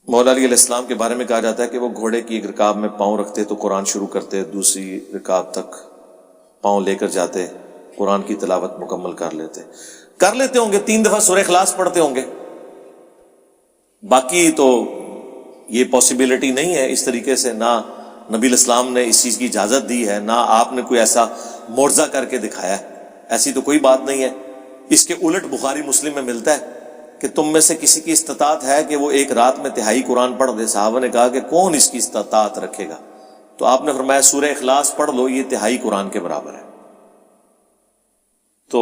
مولا علی علیہ السلام کے بارے میں کہا جاتا ہے کہ وہ گھوڑے کی ایک رکاب میں پاؤں رکھتے تو قرآن شروع کرتے، دوسری رکاب تک پاؤں لے کر جاتے، قرآن کی تلاوت مکمل کر لیتے ہوں گے، 3 دفعہ سورہ اخلاص پڑھتے ہوں گے. باقی تو یہ پاسبلٹی نہیں ہے اس طریقے سے، نہ نبی الاسلام نے اس چیز کی اجازت دی ہے، نہ آپ نے کوئی ایسا معجزہ کر کے دکھایا ہے، ایسی تو کوئی بات نہیں ہے. اس کے الٹ بخاری مسلم میں ملتا ہے کہ تم میں سے کسی کی استطاعت ہے کہ وہ ایک رات میں تہائی قرآن پڑھ دے. صحابہ نے کہا کہ کون اس کی استطاعت رکھے گا؟ تو آپ نے فرمایا سورہ اخلاص پڑھ لو، یہ تہائی قرآن کے برابر ہے. تو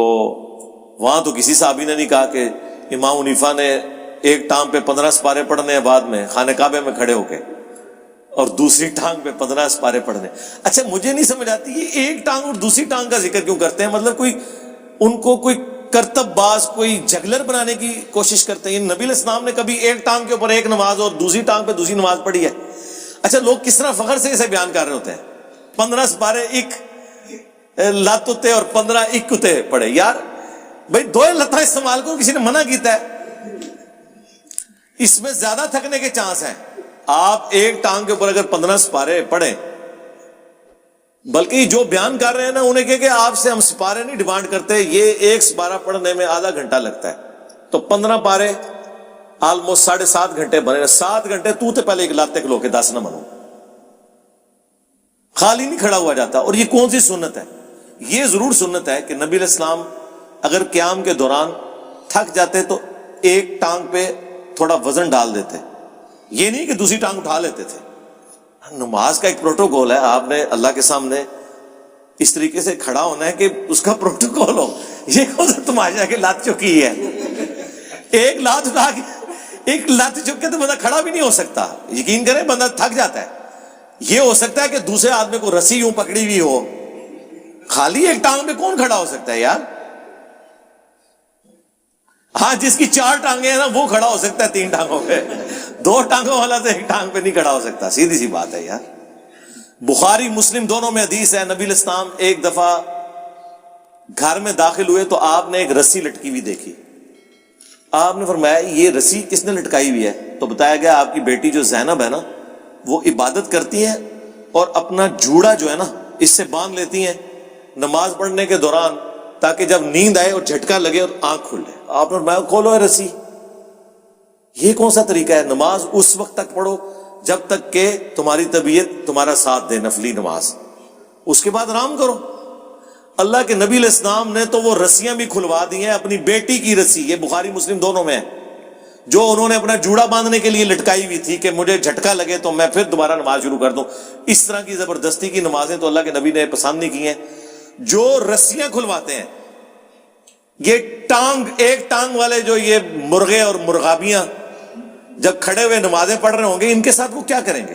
وہاں تو کسی صحابی نے نہیں کہا کہ امام حنیفہ نے ایک ٹانگ پہ 15 سپارے پڑھنے ہیں بعد میں خانہ کعبہ میں کھڑے ہو کے، اور دوسری ٹانگ پہ 15 سپارے پڑھنے. اچھا مجھے نہیں سمجھ آتی یہ ایک ٹانگ اور دوسری ٹانگ کا ذکر کیوں کرتے ہیں؟ مطلب کوئی ان کو کوئی کرتب باز، کوئی جگلر بنانے کی کوشش کرتے ہیں. نبی علیہ السلام نے کبھی ایک ٹانگ کے اوپر ایک نماز اور دوسری ٹانگ پہ دوسری نماز پڑھی ہے؟ اچھا لوگ کس طرح فخر سے اسے بیان کر رہے ہوتے ہیں، 15 سپارے ایک لات اتے اور 15 ایک اتے پڑھے. یار بھائی 2 لتاں استعمال کو کسی نے منع کیتا ہے؟ اس میں زیادہ تھکنے کے چانس ہیں. آپ ایک ٹانگ کے اوپر اگر 15 سپارے پڑھیں، بلکہ جو بیان کر رہے ہیں نا انہیں کہ آپ سے ہم سپارے نہیں ڈیمانڈ کرتے، یہ ایک سپارہ پڑھنے میں آدھا گھنٹہ لگتا ہے، تو 15 پارے آلموسٹ 7.5 گھنٹے بنے. 7 گھنٹے تو پہلے ایک لاتے کھلو کے 10 نہ بنو، خالی نہیں کھڑا ہوا جاتا. اور یہ کون سی سنت ہے؟ یہ ضرور سنت ہے کہ نبی علیہ السلام اگر قیام کے دوران تھک جاتے تو ایک ٹانگ پہ تھوڑا وزن ڈال دیتے، یہ نہیں کہ دوسری ٹانگ اٹھا لیتے تھے. نماز کا ایک پروٹوکول ہے، آپ نے اللہ کے سامنے اس طریقے سے کھڑا ہونا ہے کہ اس کا پروٹوکول ہو. یہ کون سا تماشا کہ لات چکی ہے؟ ایک لات اٹھا کے، ایک لات چک کے تو بندہ کھڑا بھی نہیں ہو سکتا. یقین کریں بندہ تھک جاتا ہے. یہ ہو سکتا ہے کہ دوسرے آدمی کو رسی یوں پکڑی ہوئی ہو، خالی ایک ٹانگ پہ کون کھڑا ہو سکتا ہے یار؟ ہاں جس کی 4 ٹانگیں ہیں نا وہ کھڑا ہو سکتا ہے 3 ٹانگوں پہ، 2 ٹانگوں والا تو ایک ٹانگ پہ نہیں کھڑا ہو سکتا. سیدھی سی بات ہے یار. بخاری مسلم دونوں میں حدیث ہے، نبی علیہ السلام ایک دفعہ گھر میں داخل ہوئے تو آپ نے ایک رسی لٹکی ہوئی دیکھی. آپ نے فرمایا یہ رسی کس نے لٹکائی ہوئی ہے؟ تو بتایا گیا آپ کی بیٹی جو زینب ہے نا وہ عبادت کرتی ہیں اور اپنا جوڑا جو ہے نا اس سے باندھ لیتی ہیں نماز پڑھنے کے دوران، تاکہ جب نیند آئے اور جھٹکا لگے اور آنکھ کھل جائے. آپ نے فرمایا کھولو ہے رسی. یہ کون سا طریقہ ہے؟ نماز اس وقت تک پڑھو جب تک کہ تمہاری طبیعت تمہارا ساتھ دے، نفلی نماز، اس کے بعد آرام کرو. اللہ کے نبی علیہ السلام نے تو وہ رسیاں بھی کھلوا دی ہیں، اپنی بیٹی کی رسی، یہ بخاری مسلم دونوں میں ہے، جو انہوں نے اپنا جوڑا باندھنے کے لیے لٹکائی ہوئی تھی کہ مجھے جھٹکا لگے تو میں پھر دوبارہ نماز شروع کر دوں. اس طرح کی زبردستی کی نمازیں تو اللہ کے نبی نے پسند نہیں کی ہیں. جو رسیاں کھلواتے ہیں، یہ ایک ٹانگ والے جو یہ مرغے اور مرغابیاں جب کھڑے ہوئے نمازیں پڑھ رہے ہوں گے، ان کے ساتھ وہ کیا کریں گے؟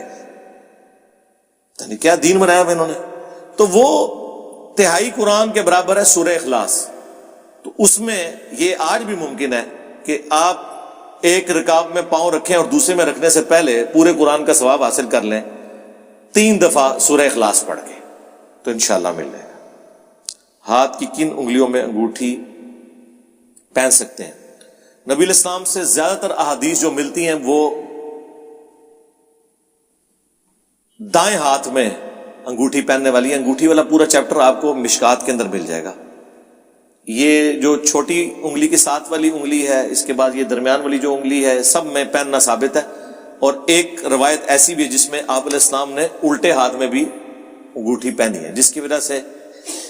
کیا دین بنایا ہوا انہوں نے. تو وہ تہائی قرآن کے برابر ہے سورہ اخلاص. تو اس میں یہ آج بھی ممکن ہے کہ آپ ایک رکاب میں پاؤں رکھیں اور دوسرے میں رکھنے سے پہلے پورے قرآن کا ثواب حاصل کر لیں 3 دفعہ سورہ اخلاص پڑھ کے، تو انشاءاللہ مل جائے گا. ہاتھ کی کن انگلیوں میں انگوٹھی پہن سکتے ہیں؟ نبی علیہ السلام سے زیادہ تر احادیث جو ملتی ہیں وہ دائیں ہاتھ میں انگوٹھی پہننے والی ہے. انگوٹھی والا پورا چیپٹر آپ کو مشکات کے اندر مل جائے گا. یہ جو چھوٹی انگلی کے ساتھ والی انگلی ہے، اس کے بعد یہ درمیان والی جو انگلی ہے، سب میں پہننا ثابت ہے. اور ایک روایت ایسی بھی ہے جس میں آپ علیہ السلام نے الٹے ہاتھ میں بھی انگوٹھی پہنی ہے، جس کی وجہ سے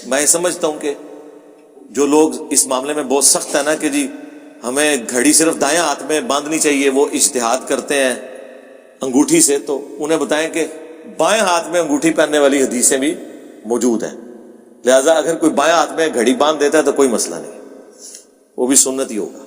میں سمجھتا ہوں کہ جو لوگ اس معاملے میں بہت سخت ہے نا کہ جی ہمیں گھڑی صرف دائیں ہاتھ میں باندھنی چاہیے، وہ اجتہاد کرتے ہیں انگوٹھی سے، تو انہیں بتائیں کہ بائیں ہاتھ میں انگوٹھی پہننے والی حدیثیں بھی موجود ہیں. لہذا اگر کوئی بائیں ہاتھ میں گھڑی باندھ دیتا ہے تو کوئی مسئلہ نہیں، وہ بھی سنت ہی ہوگا.